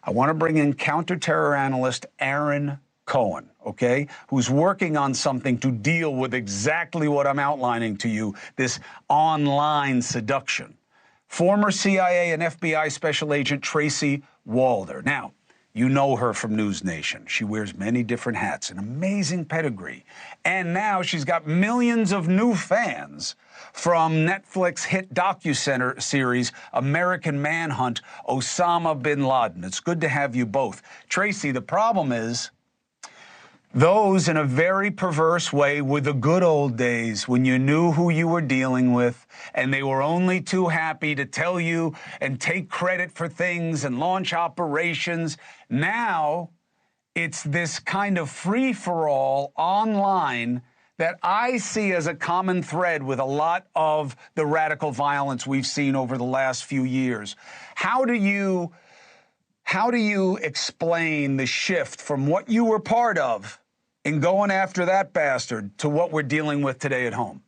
I want to bring in counterterror analyst Aaron Cohen, okay, who's working on something to deal with exactly what I'm outlining to you, this online seduction. Former CIA and FBI Special Agent Tracy Walder. Now, you know her from NewsNation. She wears many different hats, an amazing pedigree. And now she's got millions of new fans from Netflix hit docuseries American Manhunt, Osama bin Laden. It's good to have you both. Tracy, the problem is those, in a very perverse way, were the good old days when you knew who you were dealing with and they were only too happy to tell you and take credit for things and launch operations. Now it's this kind of free-for-all online that I see as a common thread with a lot of the radical violence we've seen over the last few years. How do you explain the shift from what you were part of in going after that bastard to what we're dealing with today at home?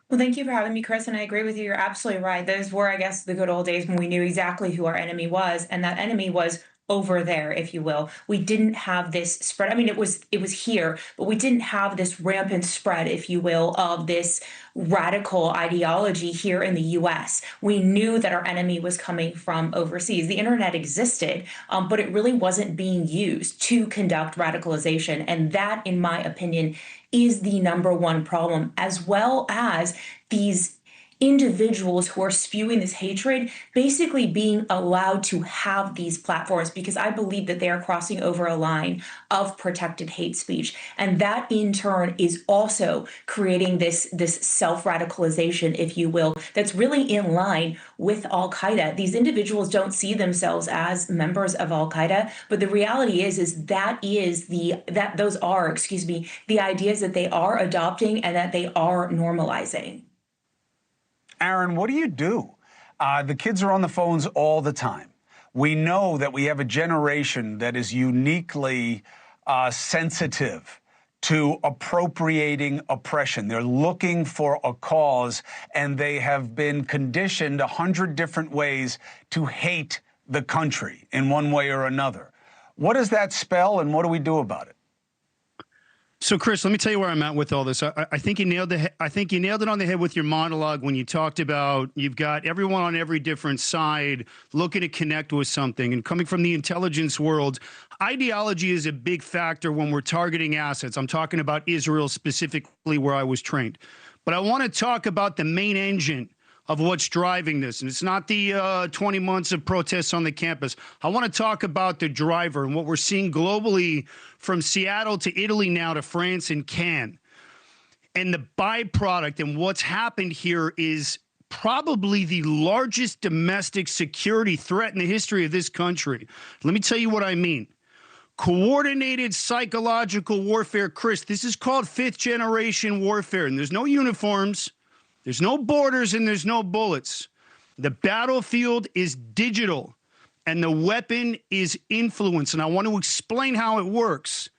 Well, thank you for having me, Chris. And I agree with you. You're absolutely right. Those were, I guess, the good old days when we knew exactly who our enemy was. And that enemy was over there, if you will. We didn't have this spread. I mean, it was here, but we didn't have this rampant spread, if you will, of this radical ideology here in the US. We knew that our enemy was coming from overseas. The internet existed, but it really wasn't being used to conduct radicalization. And that, in my opinion, is the number one problem, as well as these individuals who are spewing this hatred basically being allowed to have these platforms, because I believe that they are crossing over a line of protected hate speech. And that in turn is also creating this self-radicalization, if you will, that's really in line with Al-Qaeda. These individuals don't see themselves as members of Al-Qaeda, but the reality is those are the ideas that they are adopting and that they are normalizing. Aaron, what do you do? The kids are on the phones all the time. We know that we have a generation that is uniquely sensitive to appropriating oppression. They're looking for a cause, and they have been conditioned 100 different ways to hate the country in one way or another. What does that spell, and what do we do about it? So, Chris, let me tell you where I'm at with all this. I think you nailed it. I think you nailed it on the head with your monologue when you talked about you've got everyone on every different side looking to connect with something. And coming from the intelligence world, ideology is a big factor when we're targeting assets. I'm talking about Israel specifically, where I was trained. But I want to talk about the main engine of what's driving this. And it's not the 20 months of protests on the campus. I want to talk about the driver and what we're seeing globally, from Seattle to Italy now to France and Cannes. And the byproduct and what's happened here is probably the largest domestic security threat in the history of this country. Let me tell you what I mean. Coordinated psychological warfare. Chris, this is called fifth-generation warfare, and there's no uniforms. There's no borders and there's no bullets. The battlefield is digital and the weapon is influence. And I want to explain how it works.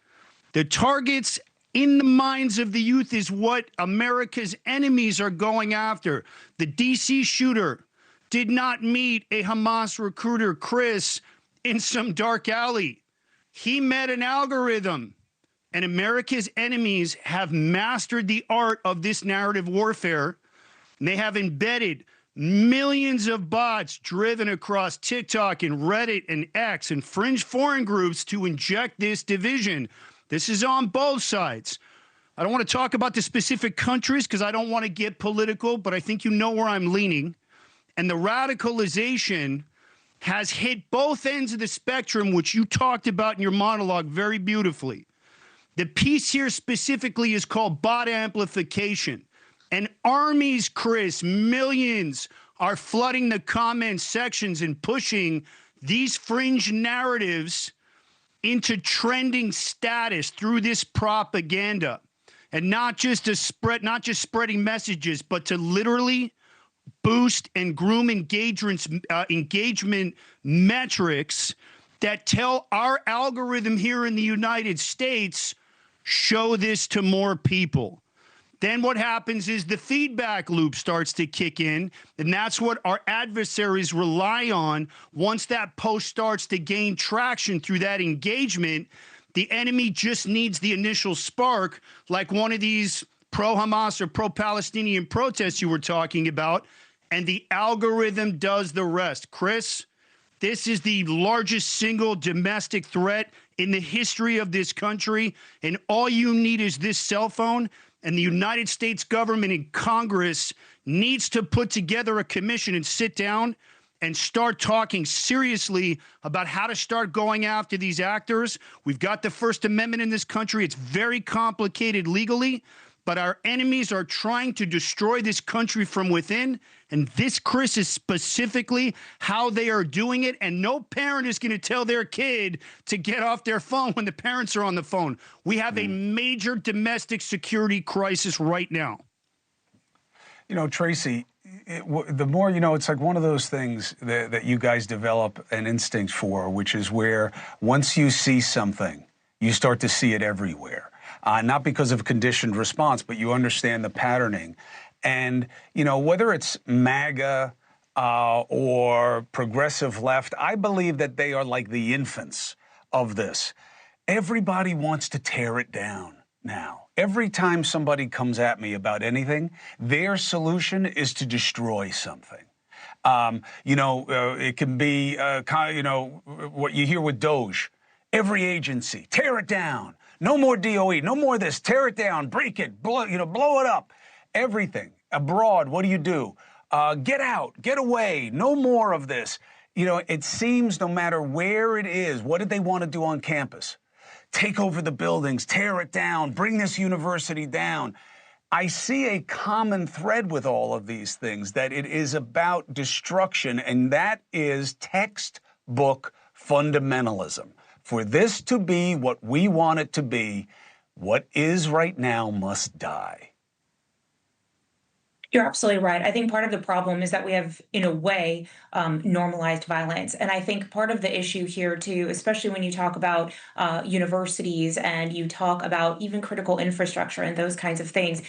The targets in the minds of the youth is what America's enemies are going after. The DC shooter did not meet a Hamas recruiter, Chris, in some dark alley. He met an algorithm. And America's enemies have mastered the art of this narrative warfare. And they have embedded millions of bots driven across TikTok and Reddit and X and fringe foreign groups to inject this division. This is on both sides. I don't want to talk about the specific countries because I don't want to get political, but I think you know where I'm leaning. And the radicalization has hit both ends of the spectrum, which you talked about in your monologue very beautifully. The piece here specifically is called bot amplification. And armies, Chris, millions are flooding the comment sections and pushing these fringe narratives into trending status through this propaganda. And not just spreading messages, but to literally boost and groom engagement metrics that tell our algorithm here in the United States, show this to more people. Then what happens is the feedback loop starts to kick in, and that's what our adversaries rely on. Once that post starts to gain traction through that engagement, the enemy just needs the initial spark, like one of these pro-Hamas or pro-Palestinian protests you were talking about, and the algorithm does the rest. Chris, this is the largest single domestic threat in the history of this country, and all you need is this cell phone. And the United States government and Congress needs to put together a commission and sit down and start talking seriously about how to start going after these actors. We've got the First Amendment in this country. It's very complicated legally, but our enemies are trying to destroy this country from within. And this, Chris, is specifically how they are doing it. And no parent is going to tell their kid to get off their phone when the parents are on the phone. We have a major domestic security crisis right now. You know, Tracy, the more, it's like one of those things that you guys develop an instinct for, which is where once you see something, you start to see it everywhere. Not because of conditioned response, but you understand the patterning. And, whether it's MAGA or progressive left, I believe that they are like the infants of this. Everybody wants to tear it down now. Every time somebody comes at me about anything, their solution is to destroy something. It can be, what you hear with Doge. Every agency, tear it down. No more DOE, no more this, tear it down, break it, blow it up. Everything. Abroad, what do? Get out, get away, no more of this. It seems no matter where it is, what did they want to do on campus? Take over the buildings, tear it down, bring this university down. I see a common thread with all of these things, that it is about destruction, and that is textbook fundamentalism. For this to be what we want it to be, what is right now must die. You're absolutely right. I think part of the problem is that we have, in a way, normalized violence. And I think part of the issue here, too, especially when you talk about universities and you talk about even critical infrastructure and those kinds of things,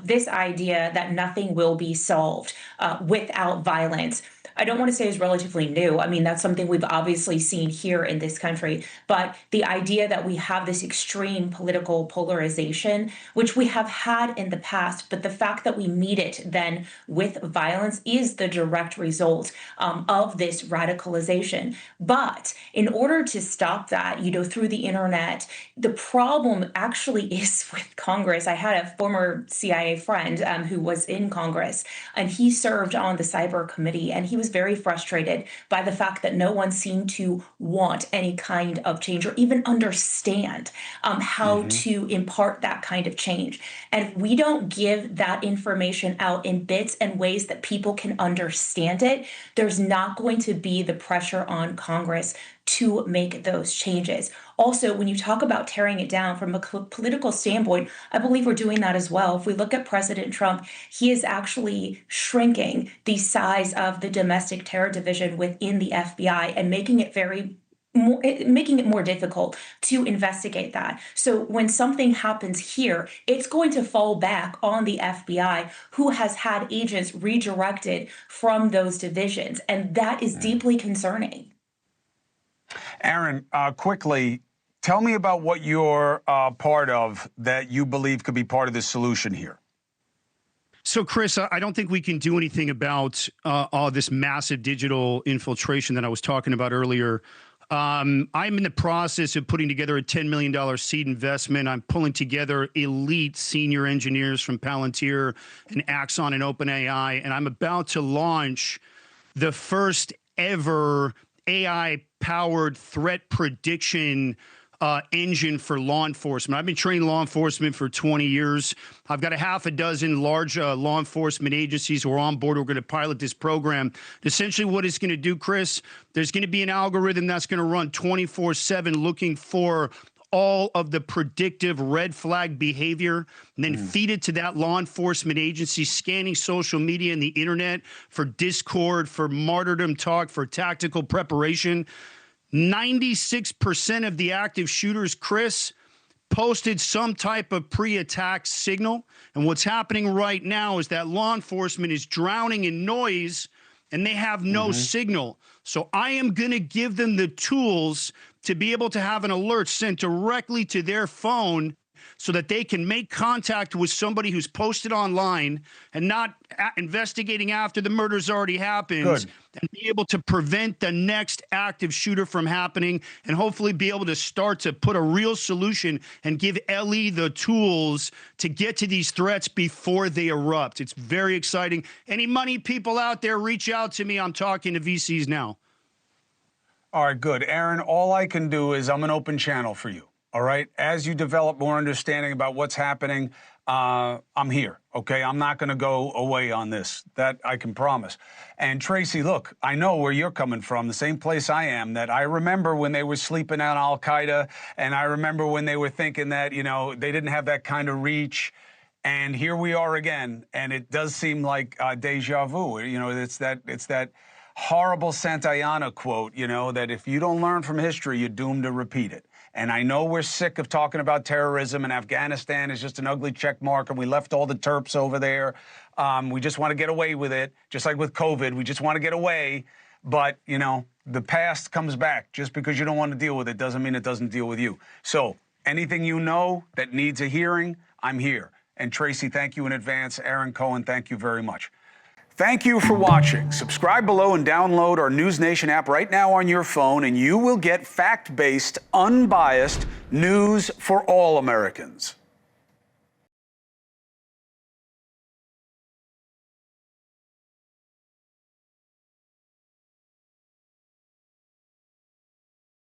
this idea that nothing will be solved without violence, I don't want to say is relatively new. I mean, that's something we've obviously seen here in this country. But the idea that we have this extreme political polarization, which we have had in the past, but the fact that we meet it then with violence is the direct result of this radicalization. But in order to stop that, through the internet, the problem actually is with Congress. I had a former CIA friend who was in Congress, and he served on the cyber committee, and he was very frustrated by the fact that no one seemed to want any kind of change or even understand how to impart that kind of change. And if we don't give that information out in bits and ways that people can understand it, there's not going to be the pressure on Congress to make those changes. Also, when you talk about tearing it down from a political standpoint, I believe we're doing that as well. If we look at President Trump, he is actually shrinking the size of the domestic terror division within the FBI and making it more difficult to investigate that. So when something happens here, it's going to fall back on the FBI, who has had agents redirected from those divisions. And that is deeply concerning. Aaron, quickly, tell me about what you're part of that you believe could be part of the solution here. So, Chris, I don't think we can do anything about all this massive digital infiltration that I was talking about earlier. I'm in the process of putting together a $10 million seed investment. I'm pulling together elite senior engineers from Palantir and Axon and OpenAI, and I'm about to launch the first ever AI-powered threat prediction engine for law enforcement. I've been training law enforcement for 20 years. I've got a half a dozen large law enforcement agencies who are on board. We're going to pilot this program. Essentially what it's going to do, Chris, there's going to be an algorithm that's going to run 24/7 looking for all of the predictive red flag behavior, and then feed it to that law enforcement agency, scanning social media and the internet for discord, for martyrdom talk, for tactical preparation. 96% of the active shooters, Chris, posted some type of pre-attack signal. And what's happening right now is that law enforcement is drowning in noise and they have no signal. So I am going to give them the tools to be able to have an alert sent directly to their phone so that they can make contact with somebody who's posted online and not investigating after the murder's already happened. Good. And be able to prevent the next active shooter from happening and hopefully be able to start to put a real solution and give Ellie the tools to get to these threats before they erupt. It's very exciting. Any money people out there, reach out to me. I'm talking to VCs now. All right, good. Aaron, all I can do is I'm an open channel for you. All right. As you develop more understanding about what's happening, I'm here. OK, I'm not going to go away on this. That I can promise. And Tracy, look, I know where you're coming from, the same place I am, that I remember when they were sleeping on Al-Qaeda. And I remember when they were thinking that, you know, they didn't have that kind of reach. And here we are again. And it does seem like deja vu. You know, it's that horrible Santayana quote, you know, that if you don't learn from history, you're doomed to repeat it. And I know we're sick of talking about terrorism, and Afghanistan is just an ugly check mark, and we left all the Terps over there. We just want to get away with it, just like with COVID. We just want to get away. But, you know, the past comes back. Just because you don't want to deal with it doesn't mean it doesn't deal with you. So anything you know that needs a hearing, I'm here. And Tracy, thank you in advance. Aaron Cohen, thank you very much. Thank you for watching. Subscribe below and download our NewsNation app right now on your phone, and you will get fact-based, unbiased news for all Americans.